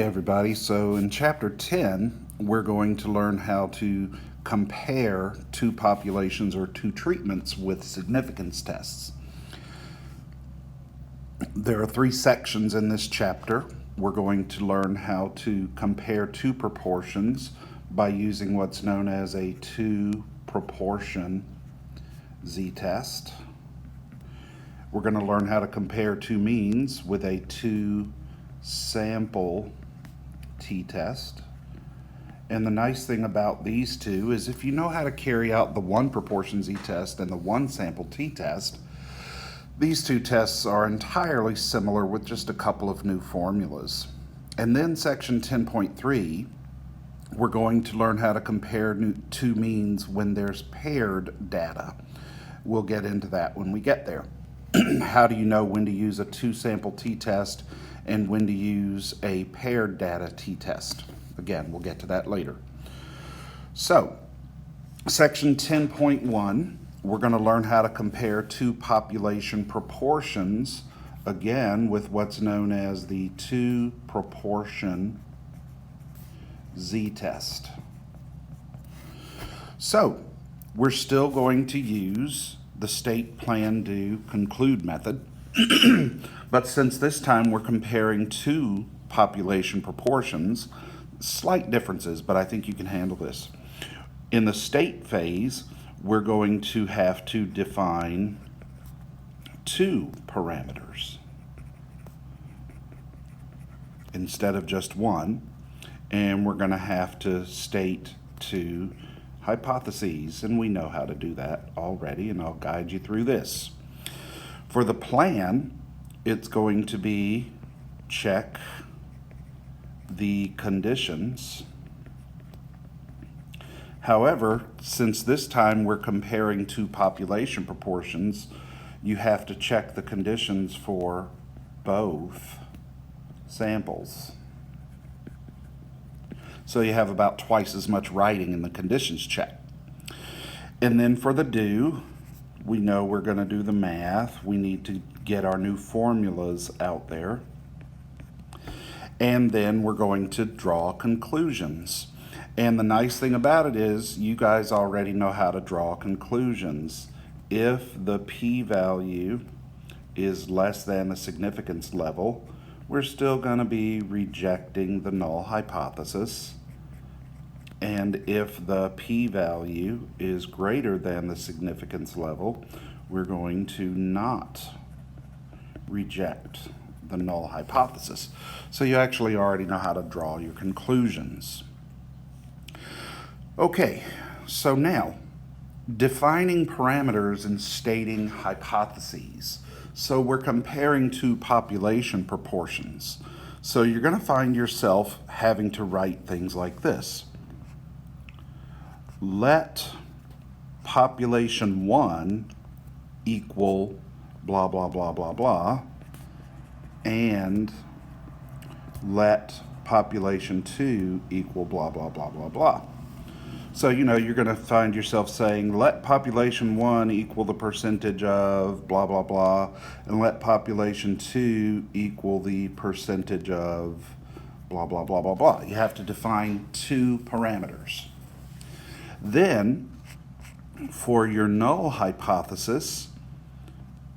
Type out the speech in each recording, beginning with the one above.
Hey everybody, so in chapter 10, we're going to learn how to compare two populations or two treatments with significance tests. There are three sections in this chapter. We're going to learn how to compare two proportions by using what's known as a two-proportion z-test. We're going to learn how to compare two means with a two-sample t-test. And the nice thing about these two is if you know how to carry out the one proportion z-test and the one sample t-test, these two tests are entirely similar with just a couple of new formulas. And then section 10.3, we're going to learn how to compare two means when there's paired data. We'll get into that when we get there. How do you know when to use a two-sample t-test and when to use a paired data t-test? Again, we'll get to that later. So, section 10.1, we're going to learn how to compare two population proportions, again, with what's known as the two-proportion z-test. So, we're still going to use the state, plan, do, conclude method. But since this time we're comparing two population proportions, slight differences, but I think you can handle this. In the state phase, we're going to have to define two parameters instead of just one, and we're going to have to state two hypotheses, and we know how to do that already, and I'll guide you through this. For the plan, it's going to be check the conditions. However, since this time we're comparing two population proportions, you have to check the conditions for both samples. So you have about twice as much writing in the conditions check. And then for the do, we know we're going to do the math. We need to get our new formulas out there. And then we're going to draw conclusions. And the nice thing about it is you guys already know how to draw conclusions. If the p-value is less than a significance level, we're still going to be rejecting the null hypothesis. And if the p-value is greater than the significance level, we're going to not reject the null hypothesis. So you actually already know how to draw your conclusions. Okay, so now, defining parameters and stating hypotheses. So we're comparing two population proportions. So you're going to find yourself having to write things like this. Let population 1 equal blah, blah, blah, blah, blah, and let population 2 equal blah, blah, blah, blah, blah. So, you're going to find yourself saying, let population 1 equal the percentage of blah, blah, blah, and let population 2 equal the percentage of blah, blah, blah, blah, blah. You have to define two parameters. Then, for your null hypothesis,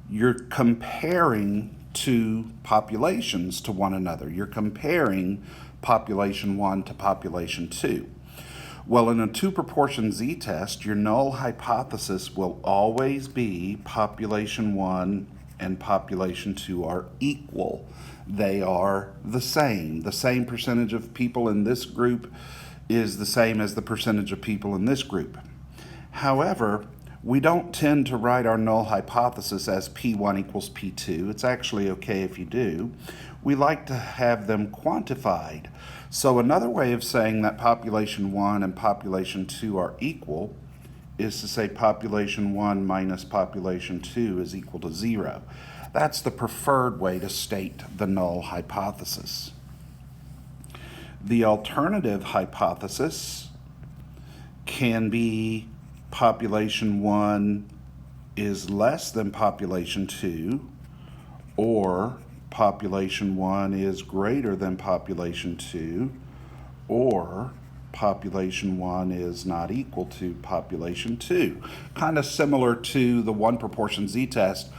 you're comparing two populations to one another. You're comparing population 1 to population 2. Well, in a two-proportion z-test, your null hypothesis will always be population 1 and population 2 are equal. They are the same. The same percentage of people in this group is the same as the percentage of people in this group. However, we don't tend to write our null hypothesis as P1 equals P2. It's actually okay if you do. We like to have them quantified. So another way of saying that population 1 and population 2 are equal is to say population 1 minus population 2 is equal to 0. That's the preferred way to state the null hypothesis. The alternative hypothesis can be population 1 is less than population 2, or population 1 is greater than population 2, or population 1 is not equal to population 2. Kind of similar to the one proportion z-test,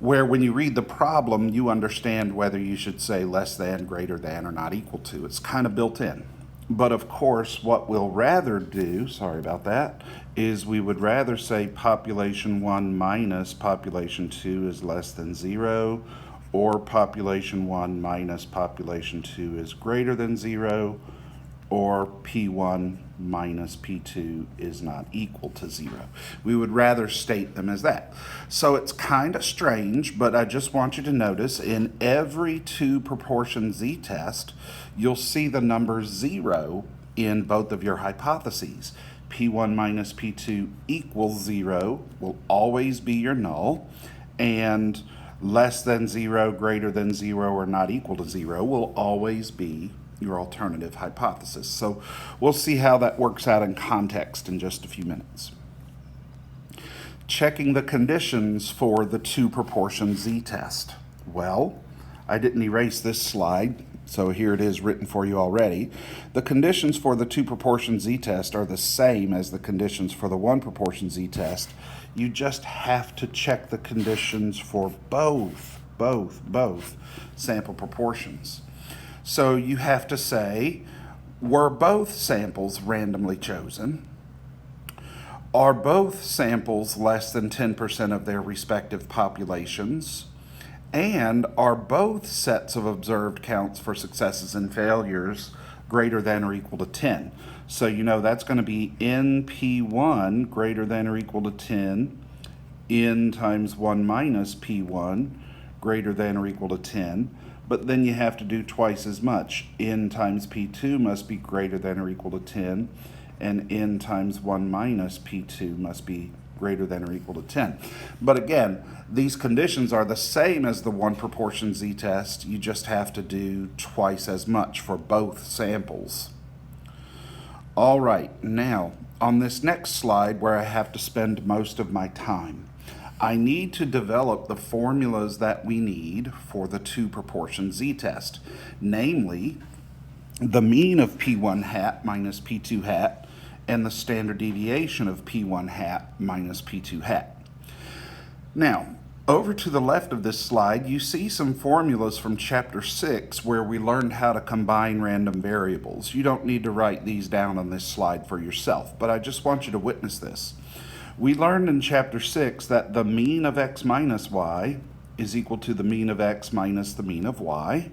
where when you read the problem, you understand whether you should say less than, greater than, or not equal to. It's kind of built in. But of course, what we'll rather do, sorry about that, is we would rather say population 1 minus population 2 is less than 0, or population 1 minus population 2 is greater than 0, or P1 minus P2 is not equal to 0. We would rather state them as that. So it's kind of strange, but I just want you to notice in every two proportion z-test, you'll see the number 0 in both of your hypotheses. P1 minus P2 equals 0 will always be your null, and less than 0, greater than 0, or not equal to 0 will always be your alternative hypothesis. So we'll see how that works out in context in just a few minutes. Checking the conditions for the two proportion z-test. Well, I didn't erase this slide, so here it is written for you already. The conditions for the two proportion z-test are the same as the conditions for the one proportion z-test. You just have to check the conditions for both sample proportions. So you have to say, were both samples randomly chosen? Are both samples less than 10% of their respective populations? And are both sets of observed counts for successes and failures greater than or equal to 10? So you know that's going to be NP1 greater than or equal to 10, N times 1 minus P1 greater than or equal to 10. But then you have to do twice as much. N times P2 must be greater than or equal to 10, and N times 1 minus P2 must be greater than or equal to 10. But again, these conditions are the same as the one proportion z-test. You just have to do twice as much for both samples. All right, now on this next slide where I have to spend most of my time, I need to develop the formulas that we need for the two proportion z-test, namely the mean of P1 hat minus P2 hat and the standard deviation of P1 hat minus P2 hat. Now, over to the left of this slide, you see some formulas from chapter 6 where we learned how to combine random variables. You don't need to write these down on this slide for yourself, but I just want you to witness this. We learned in chapter 6 that the mean of x minus y is equal to the mean of x minus the mean of y,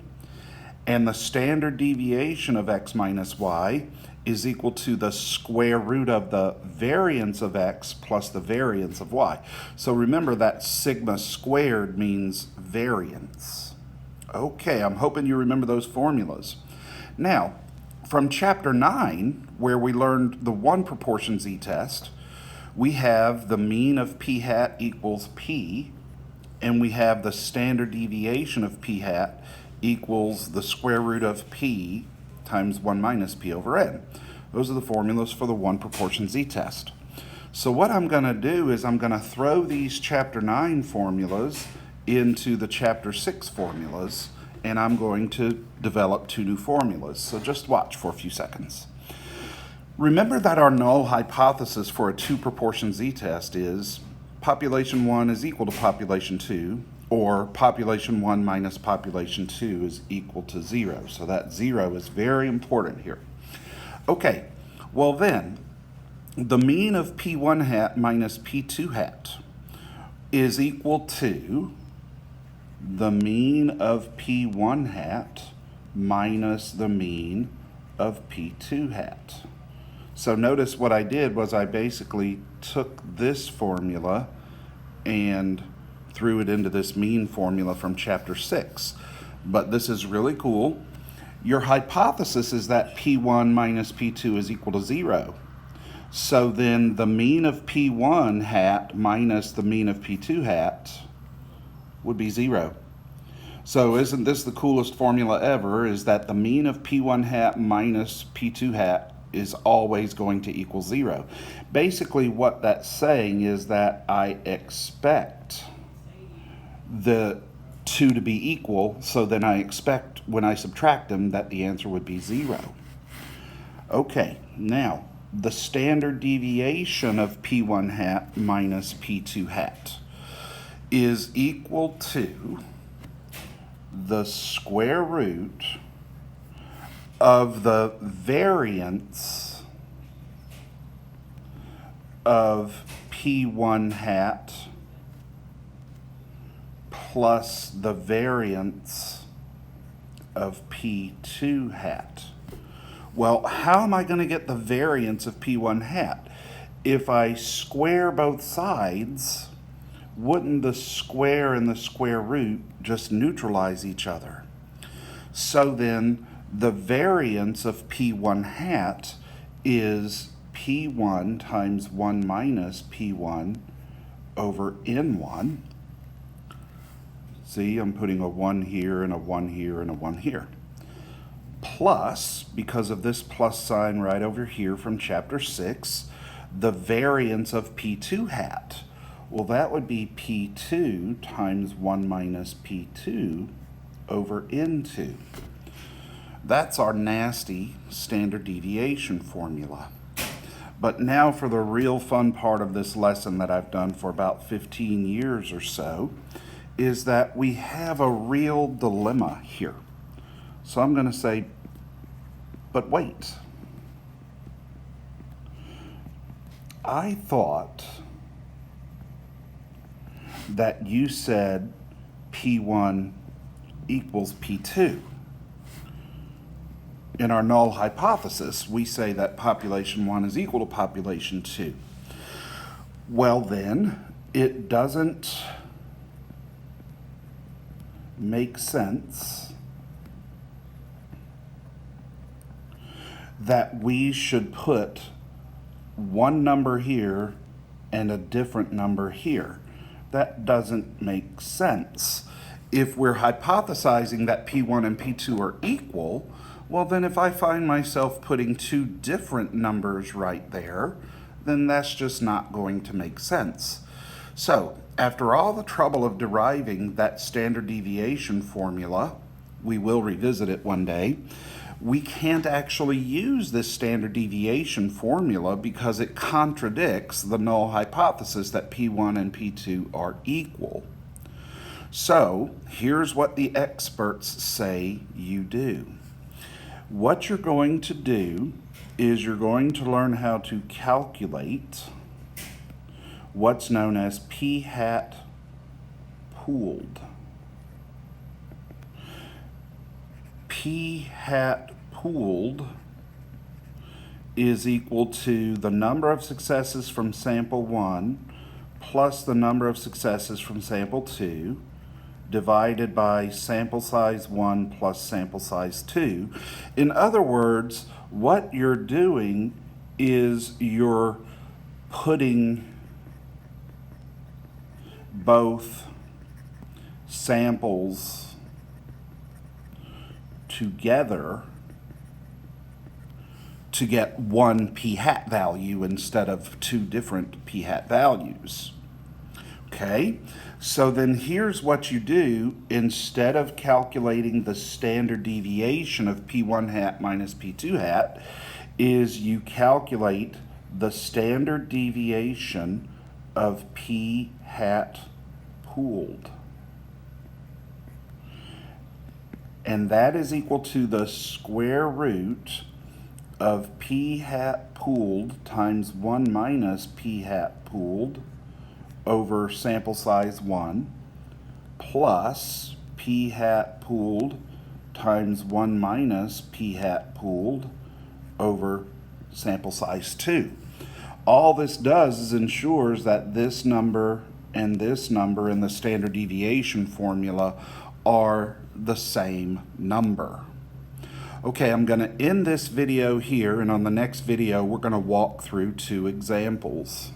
and the standard deviation of x minus y is equal to the square root of the variance of x plus the variance of y. So remember that sigma squared means variance. Okay, I'm hoping you remember those formulas. Now, from chapter 9, where we learned the one proportion z-test, we have the mean of p hat equals p, and we have the standard deviation of p hat equals the square root of p times 1 minus p over n. Those are the formulas for the one proportion z-test. So what I'm going to do is I'm going to throw these chapter 9 formulas into the chapter 6 formulas, and I'm going to develop two new formulas. So just watch for a few seconds. Remember that our null hypothesis for a two proportion z-test is population 1 is equal to population 2, or population 1 minus population 2 is equal to 0. So that 0 is very important here. Okay, well then, the mean of P1 hat minus P2 hat is equal to the mean of P1 hat minus the mean of P2 hat. So notice what I did was I basically took this formula and threw it into this mean formula from chapter 6. But this is really cool. Your hypothesis is that P1 minus P2 is equal to 0. So then the mean of P1 hat minus the mean of P2 hat would be 0. So isn't this the coolest formula ever, is that the mean of P1 hat minus P2 hat is always going to equal 0. Basically what that's saying is that I expect the 2 to be equal, so then I expect when I subtract them that the answer would be 0. Okay, now the standard deviation of P1 hat minus P2 hat is equal to the square root of the variance of P1 hat plus the variance of P2 hat. Well, how am I going to get the variance of P1 hat? If I square both sides, wouldn't the square and the square root just neutralize each other? So then the variance of P1 hat is P1 times 1 minus P1 over N1. See, I'm putting a 1 here and a 1 here and a 1 here. Plus, because of this plus sign right over here from chapter 6, the variance of P2 hat. Well, that would be P2 times 1 minus P2 over N2. That's our nasty standard deviation formula. But now for the real fun part of this lesson that I've done for about 15 years or so, is that we have a real dilemma here. So I'm going to say, but wait. I thought that you said P1 equals P2. In our null hypothesis, we say that population 1 is equal to population 2. Well then, it doesn't make sense that we should put one number here and a different number here. That doesn't make sense. If we're hypothesizing that P1 and P2 are equal, well then if I find myself putting two different numbers right there, then that's just not going to make sense. So, after all the trouble of deriving that standard deviation formula, we will revisit it one day, we can't actually use this standard deviation formula because it contradicts the null hypothesis that P1 and P2 are equal. So, here's what the experts say you do. What you're going to do is you're going to learn how to calculate what's known as P hat pooled. P hat pooled is equal to the number of successes from sample 1 plus the number of successes from sample 2 divided by sample size 1 plus sample size 2. In other words, what you're doing is you're putting both samples together to get one p hat value instead of two different p hat values. Okay, so then here's what you do. Instead of calculating the standard deviation of P1 hat minus P2 hat, is you calculate the standard deviation of P hat pooled. And that is equal to the square root of P hat pooled times 1 minus P hat pooled over sample size 1 plus P hat pooled times 1 minus P hat pooled over sample size 2. All this does is ensures that this number and this number in the standard deviation formula are the same number. Okay, I'm going to end this video here, and on the next video we're going to walk through two examples.